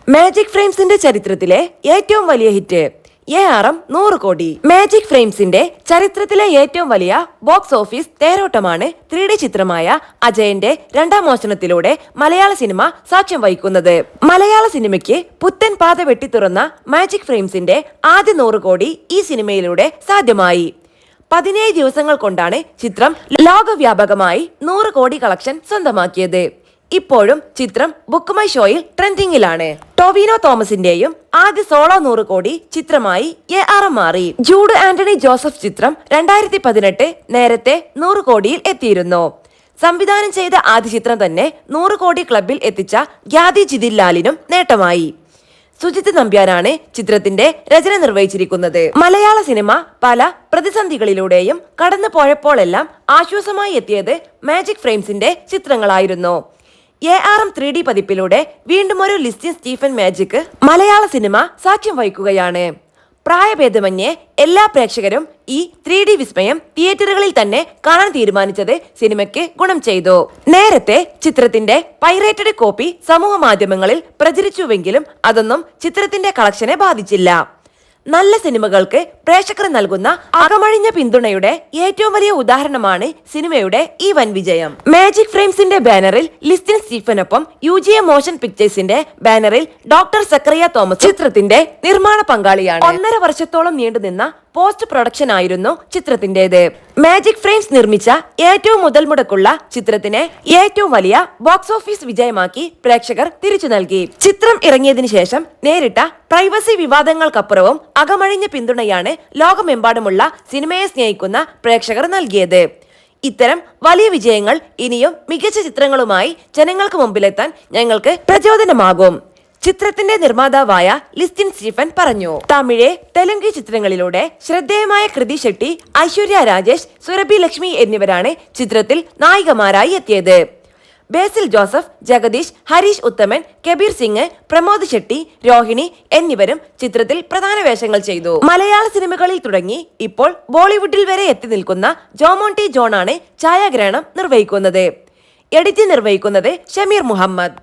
Magic ഫ്രെയിംസിന്റെ ചരിത്രത്തിലെ ഏറ്റവും വലിയ ഹിറ്റ് ARM 100 കോടി. മാജിക് ഫ്രെയിംസിന്റെ ചരിത്രത്തിലെ ഏറ്റവും വലിയ ബോക്സ് ഓഫീസ് തേരോട്ടമാണ് 3D ചിത്രമായ അജയന്റെ രണ്ടാം മോഷണത്തിലൂടെ മലയാള സിനിമ സാക്ഷ്യം വഹിക്കുന്നത്. മലയാള സിനിമയ്ക്ക് പുത്തൻ പാത വെട്ടിത്തുറന്ന മാജിക് ഫ്രെയിംസിന്റെ ആദ്യ 100 കോടി ഈ സിനിമയിലൂടെ സാധ്യമായി. 17 ദിവസങ്ങൾ കൊണ്ടാണ് ചിത്രം ലോകവ്യാപകമായി 100 കോടി കളക്ഷൻ സ്വന്തമാക്കിയത്. ഇപ്പോഴും ചിത്രം ബുക്ക് മൈ ഷോയിൽ ട്രെൻഡിംഗിലാണ്. ടൊവിനോ തോമസിന്റെയും ആദ്യ സോളോ 100 കോടി ചിത്രമായി ARM മാറി. ജൂഡ് ആന്റണി ജോസഫ് ചിത്രം 2018 നേരത്തെ 100 കോടിയിൽ എത്തിയിരുന്നു. സംവിധാനം ചെയ്ത ആദ്യ ചിത്രം തന്നെ 100 കോടി ക്ലബിൽ എത്തിച്ച ഖ്യാതി ജിതിൻലാലിനും നേട്ടമായി. സുജിത് നമ്പ്യാരാണ് ചിത്രത്തിന്റെ രചന നിർവഹിച്ചിരിക്കുന്നത്. മലയാള സിനിമ പല പ്രതിസന്ധികളിലൂടെയും കടന്നു പോയപ്പോഴെല്ലാം ആശ്വാസമായി എത്തിയത് മാജിക് ഫ്രെയിംസിന്റെ ചിത്രങ്ങളായിരുന്നു. ARM 3D പതിപ്പിലൂടെ വീണ്ടും ഒരു ലിസ്റ്റിൻ സ്റ്റീഫൻ മാജിക് മലയാള സിനിമ സാക്ഷ്യം വഹിക്കുകയാണ്. പ്രായഭേദമന്യേ എല്ലാ പ്രേക്ഷകരും ഈ 3D വിസ്മയം തിയേറ്ററുകളിൽ തന്നെ കാണാൻ തീരുമാനിച്ചത് സിനിമയ്ക്ക് ഗുണം ചെയ്തു. നേരത്തെ ചിത്രത്തിന്റെ പൈറേറ്റഡ് കോപ്പി സമൂഹ മാധ്യമങ്ങളിൽ പ്രചരിച്ചുവെങ്കിലും അതൊന്നും ചിത്രത്തിന്റെ കളക്ഷനെ ബാധിച്ചില്ല. നല്ല സിനിമകൾക്ക് പ്രേക്ഷകർ നൽകുന്ന അകമഴിഞ്ഞ പിന്തുണയുടെ ഏറ്റവും വലിയ ഉദാഹരണമാണ് സിനിമയുടെ ഈ വൻ വിജയം. മാജിക് ഫ്രെയിംസിന്റെ ബാനറിൽ ലിസ്റ്റിൻ സ്റ്റീഫനൊപ്പം UGM മോഷൻ പിക്ചേഴ്സിന്റെ ബാനറിൽ ഡോക്ടർ സക്കറിയ തോമസ് ചിത്രത്തിന്റെ നിർമ്മാണ പങ്കാളിയാണ്. 1.5 വർഷത്തോളം നീണ്ടുനിന്ന പോസ്റ്റ് പ്രൊഡക്ഷൻ ആയിരുന്നു ചിത്രത്തിന്റേത്. മാജിക് ഫ്രെയിംസ് നിർമ്മിച്ച ഏറ്റവും മുതൽ മുടക്കുള്ള ചിത്രത്തിന് ഏറ്റവും വലിയ ബോക്സ് ഓഫീസ് വിജയമാക്കി പ്രേക്ഷകർ തിരിച്ചു നൽകി. ചിത്രം ഇറങ്ങിയതിനു ശേഷം നേരിട്ട പ്രൈവസി വിവാദങ്ങൾക്കപ്പുറവും അകമഴിഞ്ഞ പിന്തുണയാണ് ലോകമെമ്പാടുമുള്ള സിനിമയെ സ്നേഹിക്കുന്ന പ്രേക്ഷകർ നൽകിയത്. ഇത്തരം വലിയ വിജയങ്ങൾ ഇനിയും മികച്ച ചിത്രങ്ങളുമായി ജനങ്ങൾക്ക് മുമ്പിലെത്താൻ ഞങ്ങൾക്ക് പ്രചോദനമാകും. ചിത്രത്തിന്റെ നിർമ്മാതാവായ ലിസ്റ്റിൻ സ്റ്റീഫൻ പറഞ്ഞു. തമിഴ്, തെലുങ്ക് ചിത്രങ്ങളിലൂടെ ശ്രദ്ധേയമായ കൃതി ഷെട്ടി, ഐശ്വര്യ രാജേഷ്, സുരഭി ലക്ഷ്മി എന്നിവരാണ് ചിത്രത്തിൽ നായികമാരായി എത്തിയത്. ബേസിൽ ജോസഫ്, ജഗദീഷ്, ഹരീഷ് ഉത്തമൻ, കബീർ സിംഗ്, പ്രമോദ് ഷെട്ടി, രോഹിണി എന്നിവരും ചിത്രത്തിൽ പ്രധാന വേഷങ്ങൾ ചെയ്തു. മലയാള സിനിമകളിൽ തുടങ്ങി ഇപ്പോൾ ബോളിവുഡിൽ വരെ എത്തി നിൽക്കുന്ന ജോമോൻ ടി ജോണാണ് ഛായാഗ്രഹണം നിർവഹിക്കുന്നത്. എഡിറ്റിംഗ് നിർവഹിക്കുന്നത് ഷമീർ മുഹമ്മദ്.